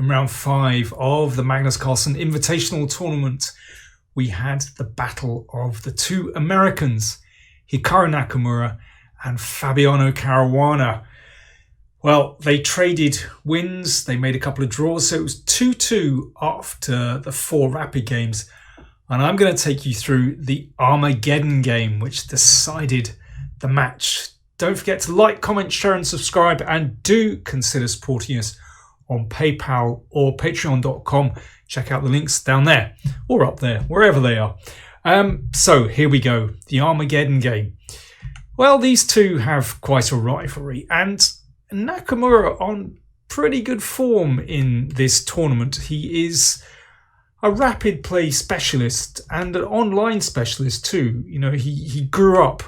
in round 5 of the Magnus Carlsen Invitational tournament, we had the battle of the two Americans, Hikaru Nakamura and Fabiano Caruana. Well, they traded wins, they made a couple of draws, so it was 2-2 after the 4 rapid games. And I'm going to take you through the Armageddon game, which decided the match. Don't forget to like, comment, share and subscribe, and do consider supporting us on PayPal or patreon.com. Check out the links down there or up there, wherever they are. So here we go, the Armageddon game. Well, these two have quite a rivalry, and Nakamura on pretty good form in this tournament. He is a rapid play specialist and an online specialist too. You know, he grew up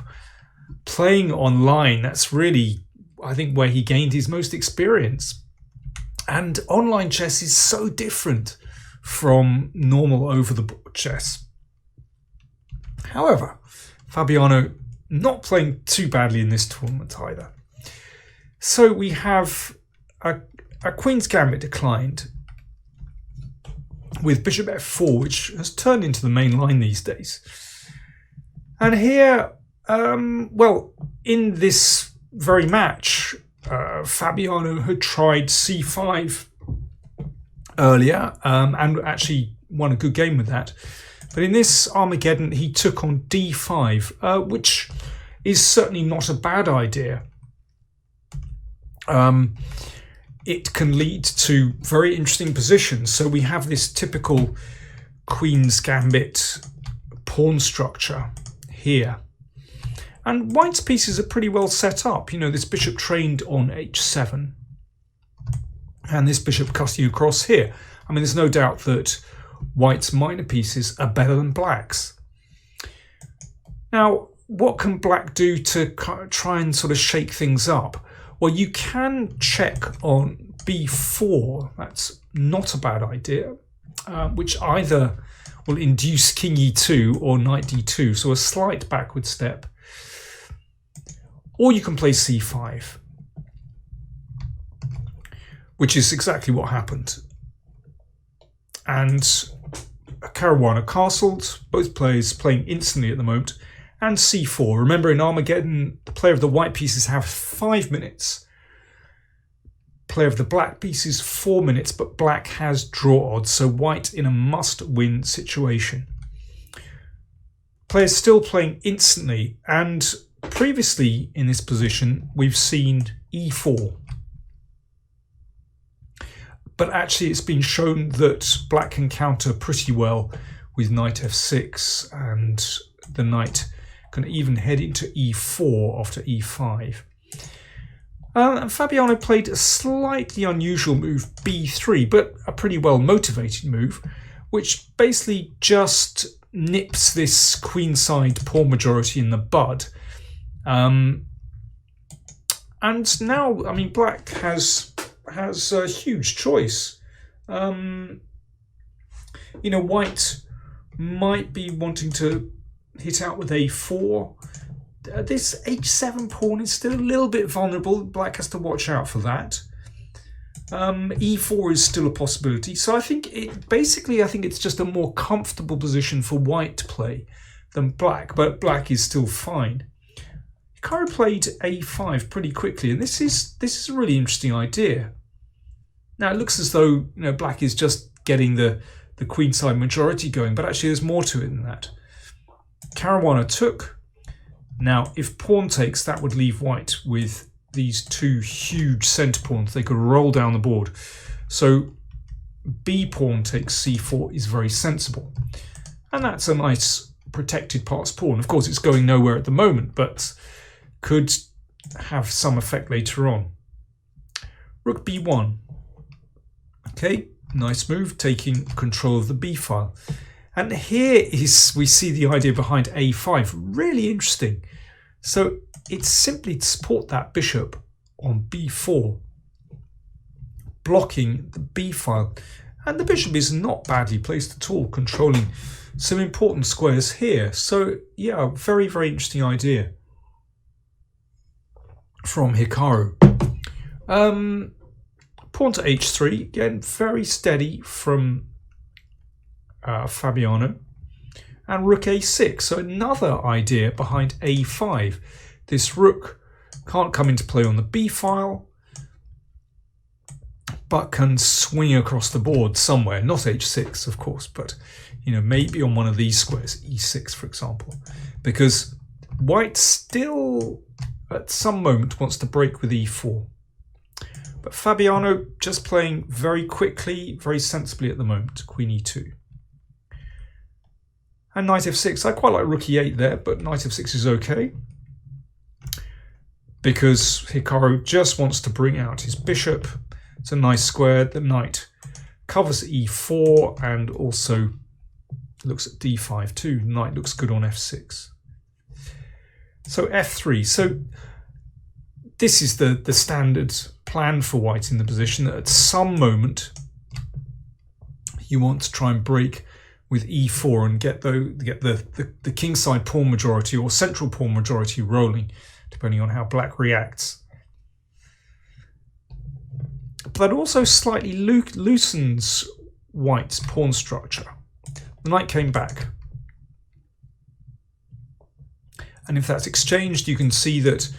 playing online. That's really, I think, where he gained his most experience. And online chess is so different from normal over-the-board chess. However, Fabiano not playing too badly in this tournament either. So we have a Queen's Gambit declined with Bishop f4, which has turned into the main line these days. And here, well, in this very match, Fabiano had tried c5 earlier and actually won a good game with that. But in this Armageddon, he took on d5, which is certainly not a bad idea. It can lead to very interesting positions. So we have this typical Queen's Gambit pawn structure here. And White's pieces are pretty well set up. You know, this bishop trained on h7. And this bishop cutting across here. I mean, there's no doubt that White's minor pieces are better than Black's. Now, what can Black do to try and sort of shake things up? Well, you can check on b4. That's not a bad idea, which either will induce king e2 or knight d2, so a slight backward step. Or you can play c5, which is exactly what happened. And Caruana castled, both players playing instantly at the moment, and c4. Remember, in Armageddon, the player of the white pieces have 5 minutes. Player of the black pieces 4 minutes, but black has draw odds, so white in a must-win situation. Players still playing instantly, and previously in this position we've seen e4. But actually it's been shown that black can counter pretty well with knight f6, and the knight can even head into e4 after e5. And Fabiano played a slightly unusual move, b3, but a pretty well motivated move, which basically just nips this queenside pawn majority in the bud. And now, I mean, black has a huge choice. You know, white might be wanting to hit out with a4. This h7 pawn is still a little bit vulnerable. Black has to watch out for that. e4 is still a possibility. So I think it's just a more comfortable position for white to play than black, but black is still fine. Hikaru played a5 pretty quickly, and this is a really interesting idea. Now it looks as though, you know, black is just getting the queenside majority going, but actually there's more to it than that. Caruana took. Now, if pawn takes, that would leave white with these two huge centre pawns. They could roll down the board. So b pawn takes c4 is very sensible. And that's a nice protected passed pawn. Of course, it's going nowhere at the moment, but could have some effect later on. Rook b1. Okay, nice move, taking control of the b file. And here we see the idea behind a5, really interesting. So it's simply to support that bishop on b4, blocking the b file. And the bishop is not badly placed at all, controlling some important squares here. So yeah, very, very interesting idea from Hikaru. Pawn to h3, again very steady from Fabiano. And rook a6, so another idea behind a5. This rook can't come into play on the b file, but can swing across the board somewhere, not h6 of course, but maybe on one of these squares, e6 for example, because white still at some moment wants to break with e4. But Fabiano just playing very quickly, very sensibly at the moment, queen e2. And knight f6, I quite like rook e8 there, but knight f6 is okay, because Hikaru just wants to bring out his bishop. It's a nice square. The knight covers e4 and also looks at d5 too. Knight looks good on f6. So f3. So this is the standard plan for white in the position, that at some moment you want to try and break with e4 and get the kingside pawn majority or central pawn majority rolling, depending on how black reacts. But that also slightly loosens white's pawn structure. The knight came back. And if that's exchanged, you can see that,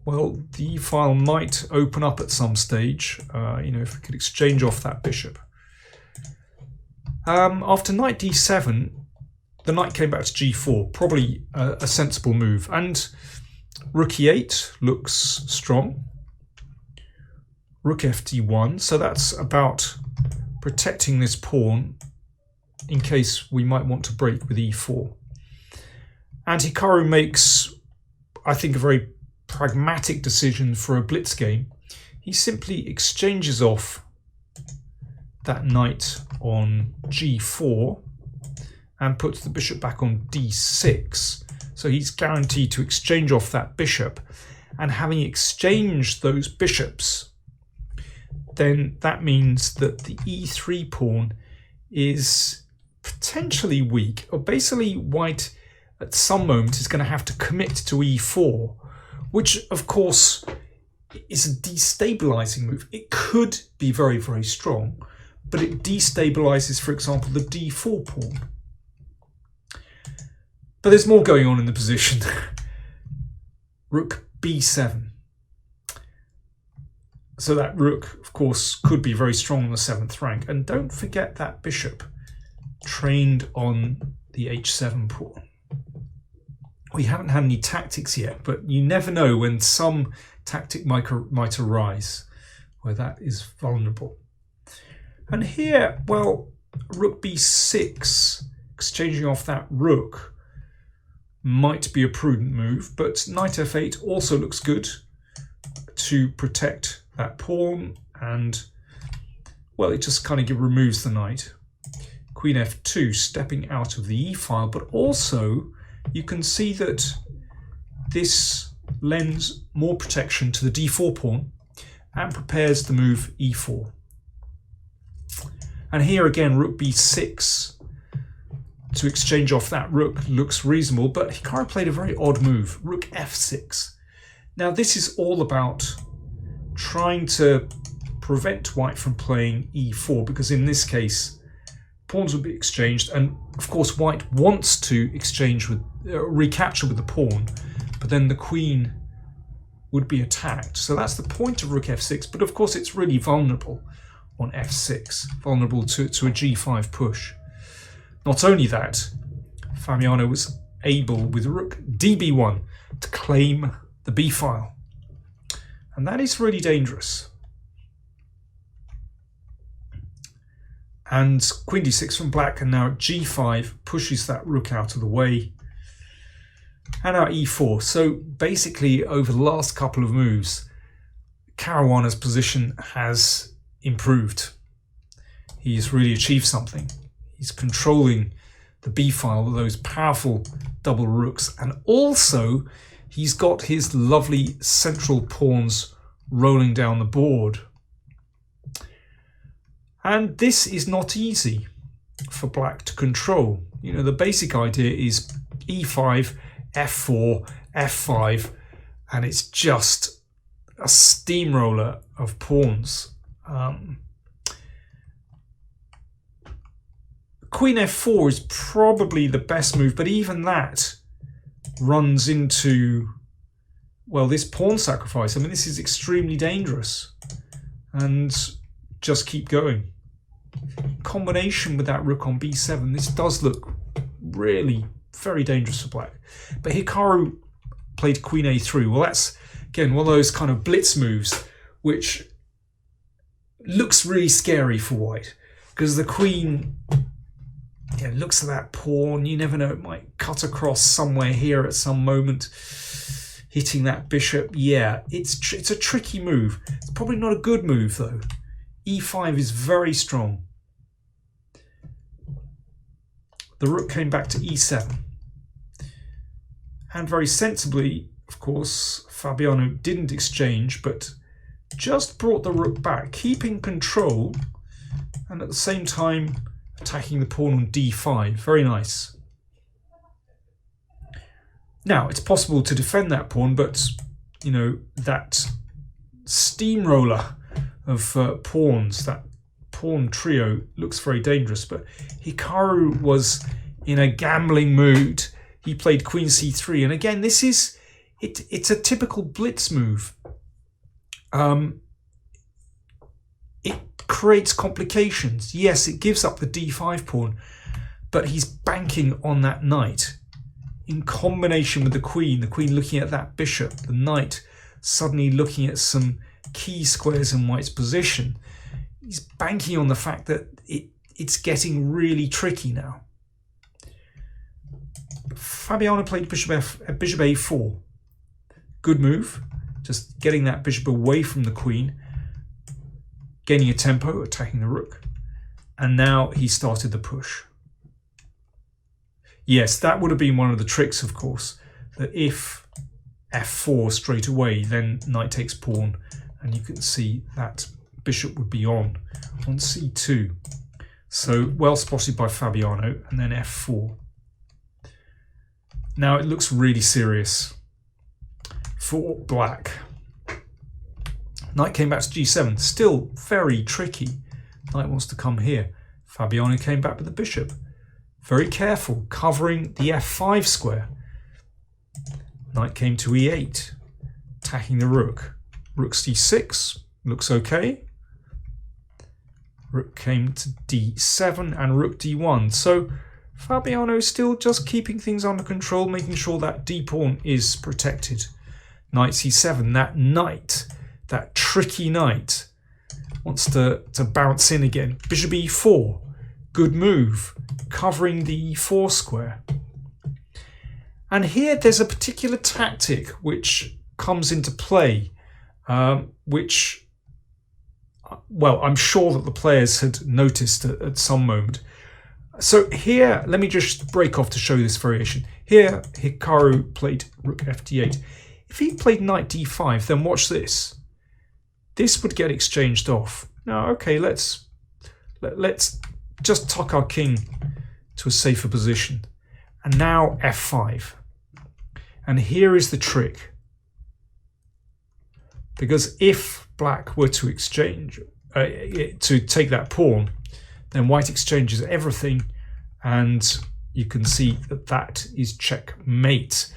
well, the e-file might open up at some stage, if we could exchange off that bishop. After knight d7, the knight came back to g4, probably a sensible move. And rook e8 looks strong. Rook fd1, so that's about protecting this pawn in case we might want to break with e4. And Hikaru makes, I think, a very pragmatic decision for a blitz game. He simply exchanges off that knight on g4 and puts the bishop back on d6. So he's guaranteed to exchange off that bishop. And having exchanged those bishops, then that means that the e3 pawn is potentially weak, or basically white at some moment is going to have to commit to e4, which of course is a destabilizing move. It could be very, very strong, but it destabilizes, for example, the d4 pawn. But there's more going on in the position. Rook b7. So that rook, of course, could be very strong on the 7th rank. And don't forget that bishop trained on the h7 pawn. We haven't had any tactics yet, but you never know when some tactic might arise where that is vulnerable. And here, well, rook b6, exchanging off that rook, might be a prudent move, but knight f8 also looks good to protect that pawn, and well, it just kind of removes the knight. Queen f2 stepping out of the e-file, but also you can see that this lends more protection to the d4 pawn and prepares the move e4. And here again, rook b6 to exchange off that rook looks reasonable, but Hikaru played a very odd move, rook f6. Now this is all about trying to prevent white from playing e4, because in this case pawns would be exchanged, and of course white wants to exchange with recapture with the pawn, but then the queen would be attacked. So that's the point of rook f6, but of course it's really vulnerable on f6, vulnerable to a g5 push. Not only that, Fabiano was able with rook db1 to claim the b file, and that is really dangerous. And queen d6 from black, and now g5 pushes that rook out of the way. And now e4. So basically over the last couple of moves, Caruana's position has improved. He's really achieved something. He's controlling the b file with those powerful double rooks, and also he's got his lovely central pawns rolling down the board. And this is not easy for black to control. You know, the basic idea is e5, f4, f5, and it's just a steamroller of pawns. Queen f4 is probably the best move, but even that runs into, well, this pawn sacrifice. I mean, this is extremely dangerous. And just keep going. In combination with that rook on b7, this does look really very dangerous for black. But Hikaru played queen a3. Well, that's, again, one of those kind of blitz moves, which looks really scary for white. Because the queen, yeah, looks at that pawn. You never know, it might cut across somewhere here at some moment, hitting that bishop. Yeah, it's a tricky move. It's probably not a good move, though. e5 is very strong. The rook came back to e7. And very sensibly, of course, Fabiano didn't exchange, but just brought the rook back, keeping control, and at the same time attacking the pawn on d5. Very nice. Now, it's possible to defend that pawn, but, you know, that steamroller of pawns, that pawn trio, looks very dangerous. But Hikaru was in a gambling mood. He played queen c3. And again, this is, it's a typical blitz move. It creates complications. Yes, it gives up the d5 pawn, but he's banking on that knight. In combination with the queen looking at that bishop, the knight suddenly looking at some key squares in white's position. He's banking on the fact that it's getting really tricky now. Fabiano played bishop a4. Good move, just getting that bishop away from the queen, gaining a tempo, attacking the rook, and now he started the push. Yes, that would have been one of the tricks, of course, that if f4 straight away, then knight takes pawn, and you can see that bishop would be on c2. So well spotted by Fabiano, and then f4. Now it looks really serious for black. Knight came back to g7, still very tricky. Knight wants to come here. Fabiano came back with the bishop. Very careful, covering the f5 square. Knight came to e8, attacking the rook. Rook c6, looks okay. Rook came to d7 and rook d1. So Fabiano still just keeping things under control, making sure that d-pawn is protected. Knight c7, that knight, that tricky knight, wants to bounce in again. Bishop e4, good move, covering the e4 square. And here there's a particular tactic which comes into play, which, well, I'm sure that the players had noticed at some moment. So here, let me just break off to show this variation. Here, Hikaru played rook fd8. If he played knight d5, then watch this. This would get exchanged off. Now, okay, let's just tuck our king to a safer position. And now f5. And here is the trick. Because if black were to exchange, to take that pawn, then white exchanges everything, and you can see that that is checkmate.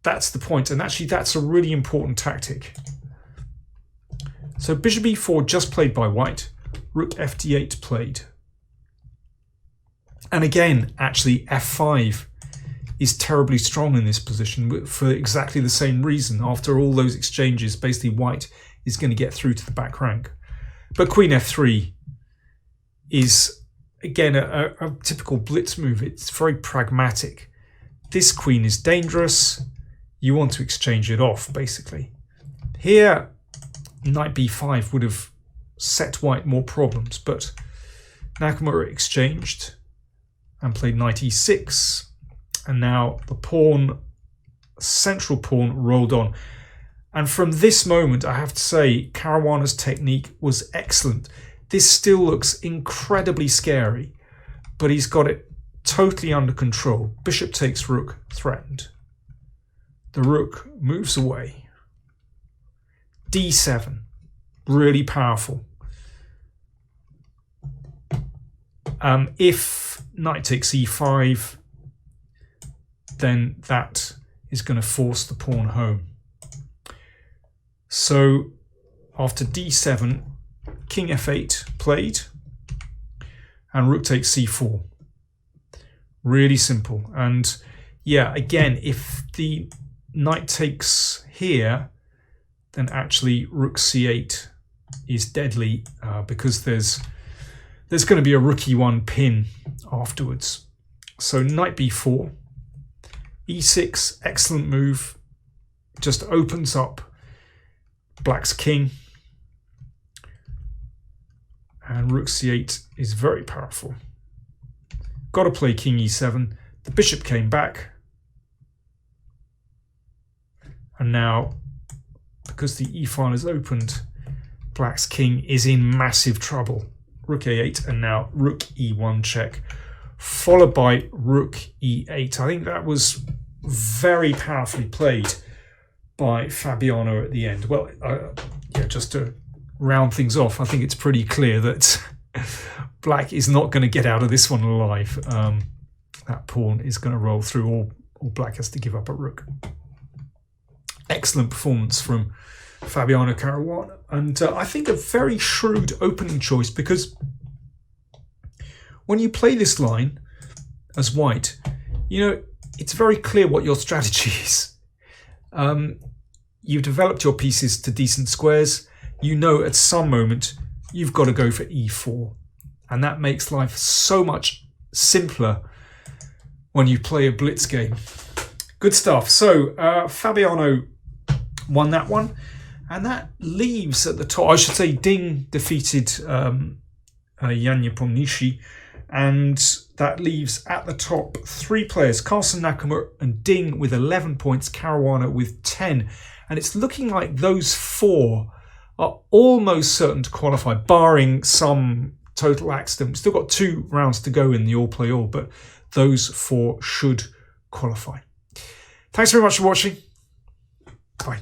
That's the point, and actually that's a really important tactic. So bishop e4 just played by white, rook fd8 played. And again, actually f5 is terribly strong in this position for exactly the same reason. After all those exchanges, basically white is going to get through to the back rank. But queen f3 is, again, a typical blitz move. It's very pragmatic. This queen is dangerous. You want to exchange it off, basically. Here, knight b5 would have set white more problems, but Nakamura exchanged and played knight e6, and now the pawn, central pawn, rolled on. And from this moment, I have to say, Caruana's technique was excellent. This still looks incredibly scary, but he's got it totally under control. Bishop takes rook, threatened. The rook moves away. d7, really powerful. If knight takes e5, then that is going to force the pawn home. So after d7, king f8 played, and rook takes c4. Really simple. And yeah, again, if the knight takes here, then actually rook c8 is deadly because there's going to be a rook e1 pin afterwards. So knight b4, e6, excellent move, just opens up black's king, and rook c8 is very powerful. Got to play king e7. The bishop came back, and now because the e-file is opened, black's king is in massive trouble. Rook a8, and now rook e1 check, followed by rook e8. I think that was very powerfully played by Fabiano at the end. Well, yeah, just to round things off, I think it's pretty clear that black is not going to get out of this one alive. That pawn is going to roll through, or black has to give up a rook. Excellent performance from Fabiano Caruana, and I think a very shrewd opening choice, because when you play this line as white, you know, it's very clear what your strategy is. You've developed your pieces to decent squares. You know at some moment you've got to go for e4, and that makes life so much simpler when you play a blitz game. Good stuff. So Fabiano won that one, and that leaves at the top, I should say, Ding defeated Jan Nepomniachtchi, and that leaves at the top three players, Carlsen, Nakamura and Ding with 11 points, Caruana with 10. And it's looking like those four are almost certain to qualify, barring some total accident. We've still got 2 rounds to go in the all-play-all, but those 4 should qualify. Thanks very much for watching. Bye.